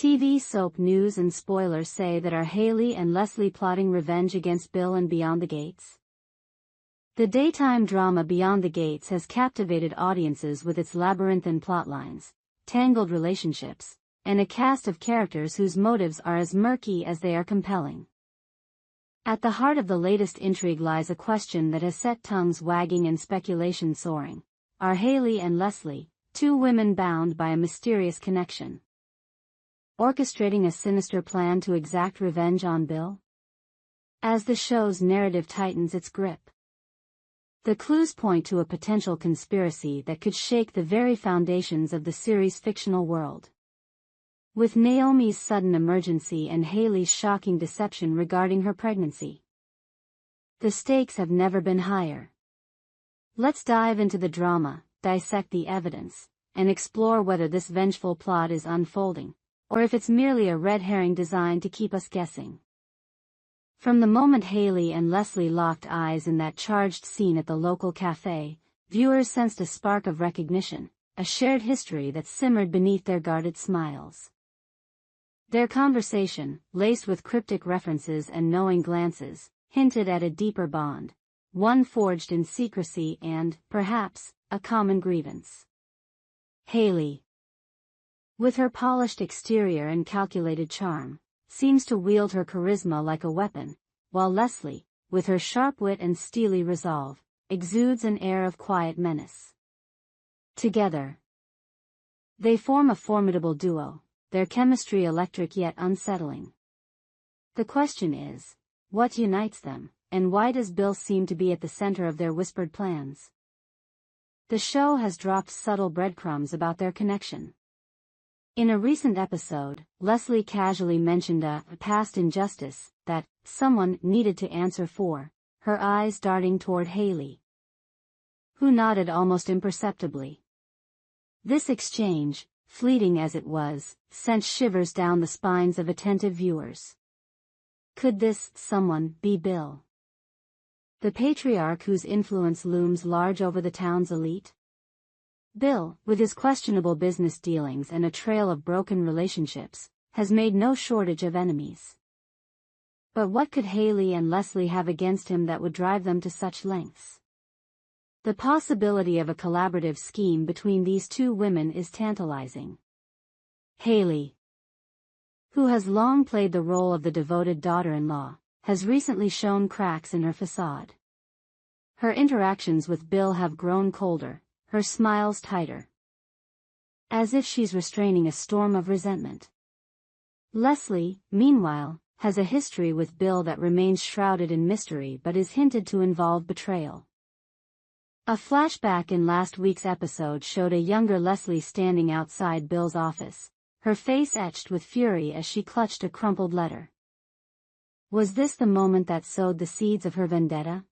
TV soap news and spoilers say that are Haley and Leslie plotting revenge against Bill and Beyond the Gates? The daytime drama Beyond the Gates has captivated audiences with its labyrinthine plotlines, tangled relationships, and a cast of characters whose motives are as murky as they are compelling. At the heart of the latest intrigue lies a question that has set tongues wagging and speculation soaring. Are Haley and Leslie, two women bound by a mysterious connection, orchestrating a sinister plan to exact revenge on Bill? As the show's narrative tightens its grip, the clues point to a potential conspiracy that could shake the very foundations of the series' fictional world. With Naomi's sudden emergency and Haley's shocking deception regarding her pregnancy, the stakes have never been higher. Let's dive into the drama, dissect the evidence, and explore whether this vengeful plot is unfolding, or if it's merely a red herring designed to keep us guessing. From the moment Haley and Leslie locked eyes in that charged scene at the local cafe, viewers sensed a spark of recognition, a shared history that simmered beneath their guarded smiles. Their conversation, laced with cryptic references and knowing glances, hinted at a deeper bond, one forged in secrecy and, perhaps, a common grievance. Haley, with her polished exterior and calculated charm, seems to wield her charisma like a weapon, while Leslie, with her sharp wit and steely resolve, exudes an air of quiet menace. Together, they form a formidable duo, their chemistry electric yet unsettling. The question is, what unites them, and why does Bill seem to be at the center of their whispered plans? The show has dropped subtle breadcrumbs about their connection. In a recent episode, Leslie casually mentioned a past injustice that someone needed to answer for, her eyes darting toward Haley, who nodded almost imperceptibly. This exchange, fleeting as it was, sent shivers down the spines of attentive viewers. Could this someone be Bill, the patriarch whose influence looms large over the town's elite? Bill, with his questionable business dealings and a trail of broken relationships, has made no shortage of enemies. But what could Haley and Leslie have against him that would drive them to such lengths? The possibility of a collaborative scheme between these two women is tantalizing. Haley, who has long played the role of the devoted daughter-in-law, has recently shown cracks in her facade. Her interactions with Bill have grown colder, her smiles tighter, as if she's restraining a storm of resentment. Leslie, meanwhile, has a history with Bill that remains shrouded in mystery but is hinted to involve betrayal. A flashback in last week's episode showed a younger Leslie standing outside Bill's office, her face etched with fury as she clutched a crumpled letter. Was this the moment that sowed the seeds of her vendetta?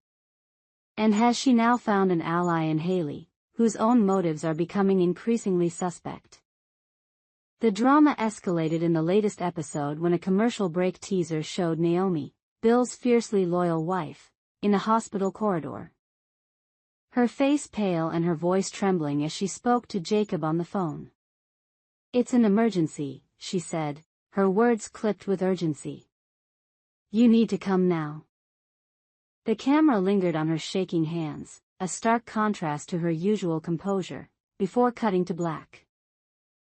And has she now found an ally in Haley, whose own motives are becoming increasingly suspect? The drama escalated in the latest episode when a commercial break teaser showed Naomi, Bill's fiercely loyal wife, in a hospital corridor. Her face pale and her voice trembling as she spoke to Jacob on the phone. "It's an emergency," she said, her words clipped with urgency. "You need to come now." The camera lingered on her shaking hands, a stark contrast to her usual composure, before cutting to black.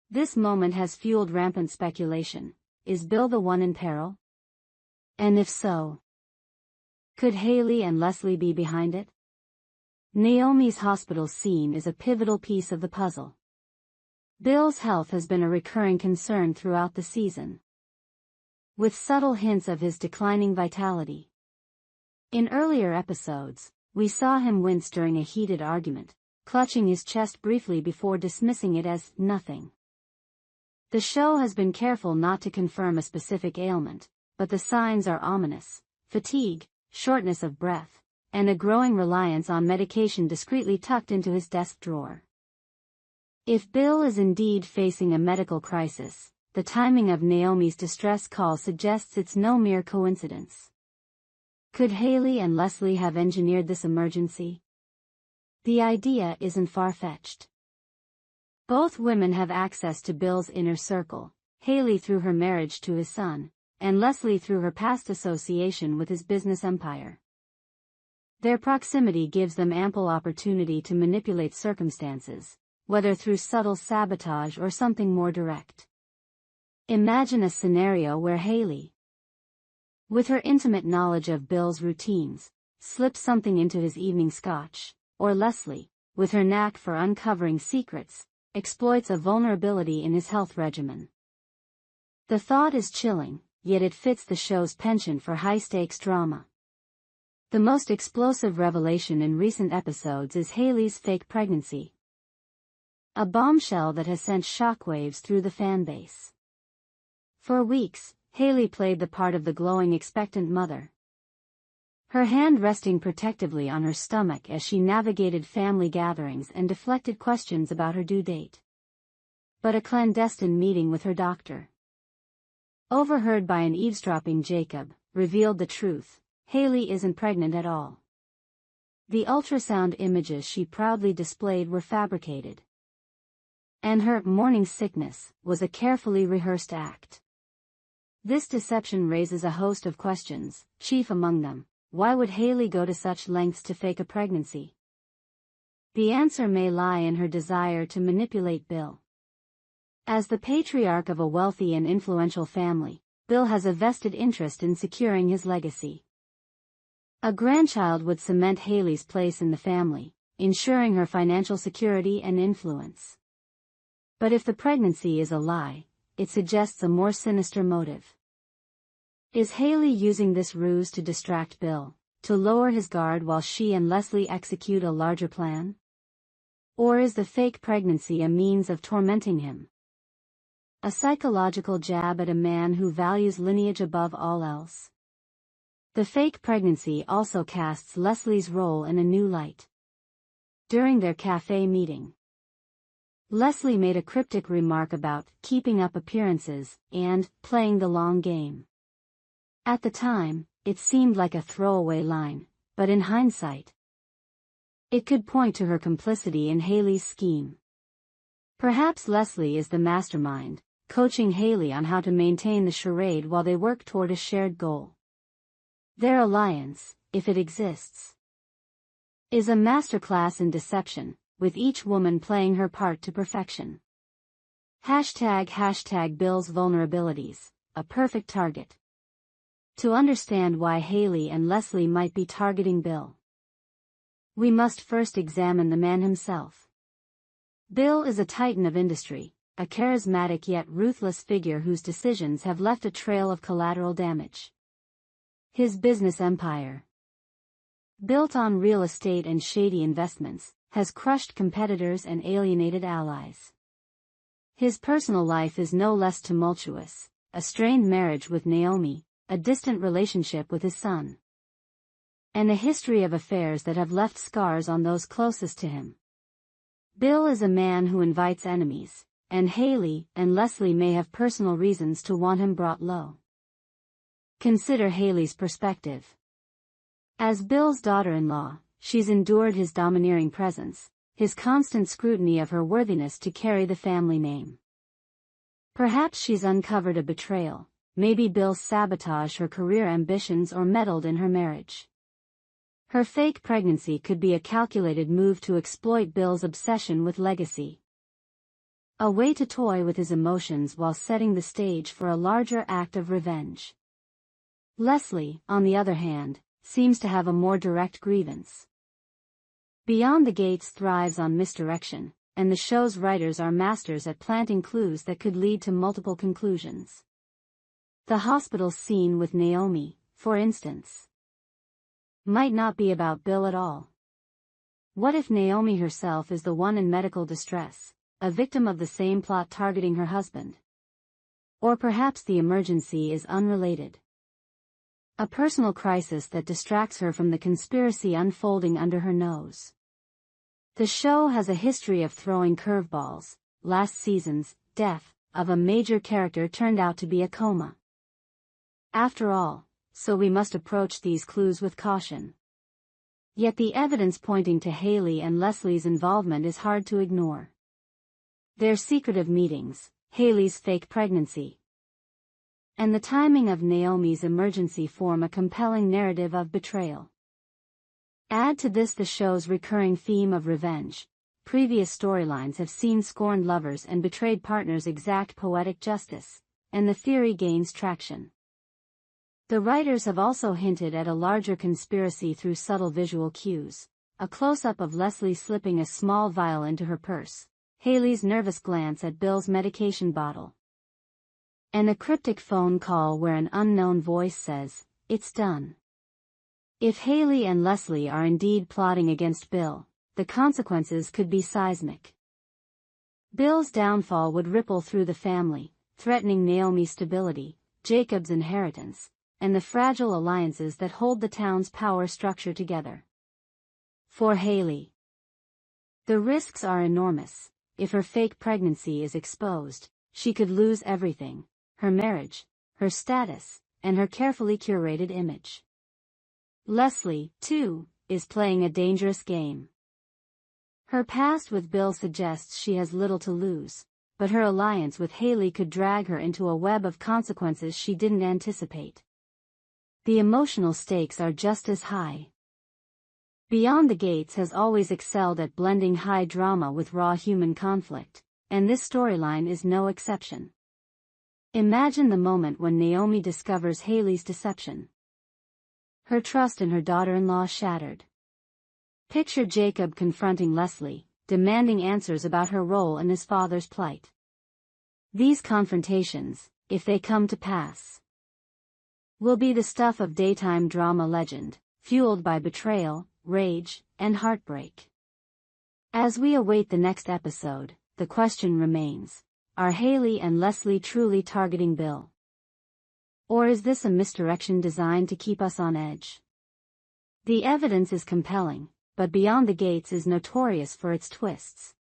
This moment has fueled rampant speculation. Is Bill the one in peril? And if so, could Haley and Leslie be behind it? Naomi's hospital scene is a pivotal piece of the puzzle. Bill's health has been a recurring concern throughout the season, with subtle hints of his declining vitality. In earlier episodes, we saw him wince during a heated argument, clutching his chest briefly before dismissing it as nothing. The show has been careful not to confirm a specific ailment, but the signs are ominous: fatigue, shortness of breath, and a growing reliance on medication discreetly tucked into his desk drawer. If Bill is indeed facing a medical crisis, the timing of Naomi's distress call suggests it's no mere coincidence. Could Haley and Leslie have engineered this emergency? The idea isn't far-fetched. Both women have access to Bill's inner circle, Haley through her marriage to his son, and Leslie through her past association with his business empire. Their proximity gives them ample opportunity to manipulate circumstances, whether through subtle sabotage or something more direct. Imagine a scenario where Haley, with her intimate knowledge of Bill's routines, slips something into his evening scotch, or Leslie, with her knack for uncovering secrets, exploits a vulnerability in his health regimen. The thought is chilling, yet it fits the show's penchant for high-stakes drama. The most explosive revelation in recent episodes is Haley's fake pregnancy, a bombshell that has sent shockwaves through the fanbase. For weeks, Haley played the part of the glowing expectant mother, her hand resting protectively on her stomach as she navigated family gatherings and deflected questions about her due date. But a clandestine meeting with her doctor, overheard by an eavesdropping Jacob, revealed the truth: Haley isn't pregnant at all. The ultrasound images she proudly displayed were fabricated, and her morning sickness was a carefully rehearsed act. This deception raises a host of questions, chief among them: why would Haley go to such lengths to fake a pregnancy? The answer may lie in her desire to manipulate Bill. As the patriarch of a wealthy and influential family, Bill has a vested interest in securing his legacy. A grandchild would cement Haley's place in the family, ensuring her financial security and influence. But if the pregnancy is a lie, it suggests a more sinister motive. Is Haley using this ruse to distract Bill, to lower his guard while she and Leslie execute a larger plan? Or is the fake pregnancy a means of tormenting him? A psychological jab at a man who values lineage above all else. The fake pregnancy also casts Leslie's role in a new light. During their cafe meeting, Leslie made a cryptic remark about keeping up appearances and playing the long game. At the time, it seemed like a throwaway line, but in hindsight, it could point to her complicity in Haley's scheme. Perhaps Leslie is the mastermind, coaching Haley on how to maintain the charade while they work toward a shared goal. Their alliance, if it exists, is a masterclass in deception, with each woman playing her part to perfection. ## Bill's vulnerabilities, a perfect target. To understand why Haley and Leslie might be targeting Bill, we must first examine the man himself. Bill is a titan of industry, a charismatic yet ruthless figure whose decisions have left a trail of collateral damage. His business empire, built on real estate and shady investments, has crushed competitors and alienated allies. His personal life is no less tumultuous: a strained marriage with Naomi, a distant relationship with his son, and a history of affairs that have left scars on those closest to him. Bill is a man who invites enemies, and Haley and Leslie may have personal reasons to want him brought low. Consider Haley's perspective. As Bill's daughter-in-law, she's endured his domineering presence, his constant scrutiny of her worthiness to carry the family name. Perhaps she's uncovered a betrayal. Maybe Bill sabotaged her career ambitions or meddled in her marriage. Her fake pregnancy could be a calculated move to exploit Bill's obsession with legacy. A way to toy with his emotions while setting the stage for a larger act of revenge. Leslie, on the other hand, seems to have a more direct grievance. Beyond the Gates thrives on misdirection, and the show's writers are masters at planting clues that could lead to multiple conclusions. The hospital scene with Naomi, for instance, might not be about Bill at all. What if Naomi herself is the one in medical distress, a victim of the same plot targeting her husband? Or perhaps the emergency is unrelated, a personal crisis that distracts her from the conspiracy unfolding under her nose. The show has a history of throwing curveballs. Last season's death of a major character turned out to be a coma. After all, so we must approach these clues with caution. Yet the evidence pointing to Haley and Leslie's involvement is hard to ignore. Their secretive meetings, Haley's fake pregnancy, and the timing of Naomi's emergency form a compelling narrative of betrayal. Add to this the show's recurring theme of revenge. Previous storylines have seen scorned lovers and betrayed partners exact poetic justice, and the theory gains traction. The writers have also hinted at a larger conspiracy through subtle visual cues. A close-up of Leslie slipping a small vial into her purse, Haley's nervous glance at Bill's medication bottle, and a cryptic phone call where an unknown voice says, "It's done." If Haley and Leslie are indeed plotting against Bill, the consequences could be seismic. Bill's downfall would ripple through the family, threatening Naomi's stability, Jacob's inheritance, and the fragile alliances that hold the town's power structure together. For Haley, the risks are enormous. If her fake pregnancy is exposed, she could lose everything: her marriage, her status, and her carefully curated image. Leslie, too, is playing a dangerous game. Her past with Bill suggests she has little to lose, but her alliance with Haley could drag her into a web of consequences she didn't anticipate. The emotional stakes are just as high. Beyond the Gates has always excelled at blending high drama with raw human conflict, and this storyline is no exception. Imagine the moment when Naomi discovers Haley's deception. Her trust in her daughter-in-law shattered. Picture Jacob confronting Leslie, demanding answers about her role in his father's plight. These confrontations, if they come to pass, will be the stuff of daytime drama legend, fueled by betrayal, rage, and heartbreak. As we await the next episode, the question remains: are Haley and Leslie truly targeting Bill? Or is this a misdirection designed to keep us on edge? The evidence is compelling, but Beyond the Gates is notorious for its twists.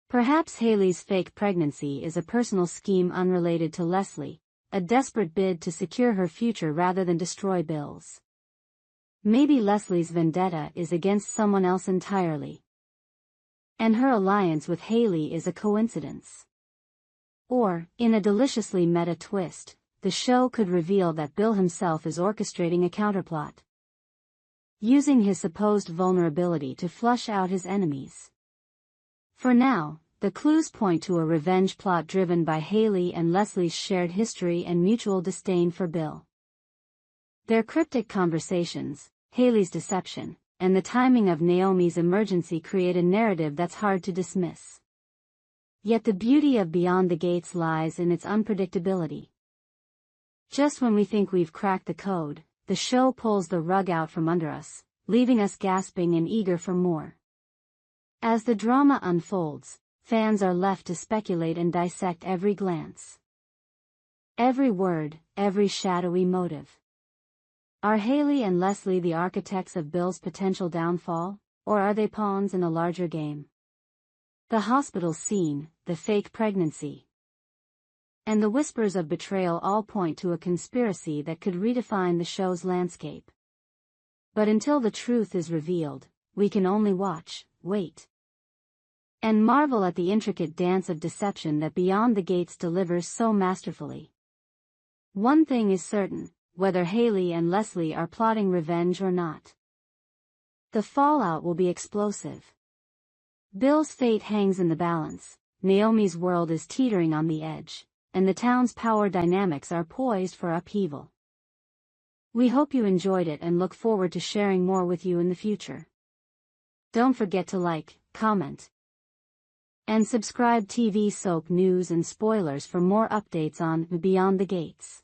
Perhaps Haley's fake pregnancy is a personal scheme unrelated to Leslie, a desperate bid to secure her future rather than destroy Bill's. Maybe Leslie's vendetta is against someone else entirely, and her alliance with Haley is a coincidence. Or, in a deliciously meta twist, the show could reveal that Bill himself is orchestrating a counterplot, using his supposed vulnerability to flush out his enemies. For now, the clues point to a revenge plot driven by Haley and Leslie's shared history and mutual disdain for Bill. Their cryptic conversations, Haley's deception, and the timing of Naomi's emergency create a narrative that's hard to dismiss. Yet the beauty of Beyond the Gates lies in its unpredictability. Just when we think we've cracked the code, the show pulls the rug out from under us, leaving us gasping and eager for more. As the drama unfolds, fans are left to speculate and dissect every glance, every word, every shadowy motive. Are Haley and Leslie the architects of Bill's potential downfall, or are they pawns in a larger game? The hospital scene, the fake pregnancy, and the whispers of betrayal all point to a conspiracy that could redefine the show's landscape. But until the truth is revealed, we can only watch, wait, and marvel at the intricate dance of deception that Beyond the Gates delivers so masterfully. One thing is certain: whether Haley and Leslie are plotting revenge or not, the fallout will be explosive. Bill's fate hangs in the balance, Naomi's world is teetering on the edge, and the town's power dynamics are poised for upheaval. We hope you enjoyed it and look forward to sharing more with you in the future. Don't forget to like, comment, and subscribe. TV soap news and spoilers for more updates on Beyond the Gates.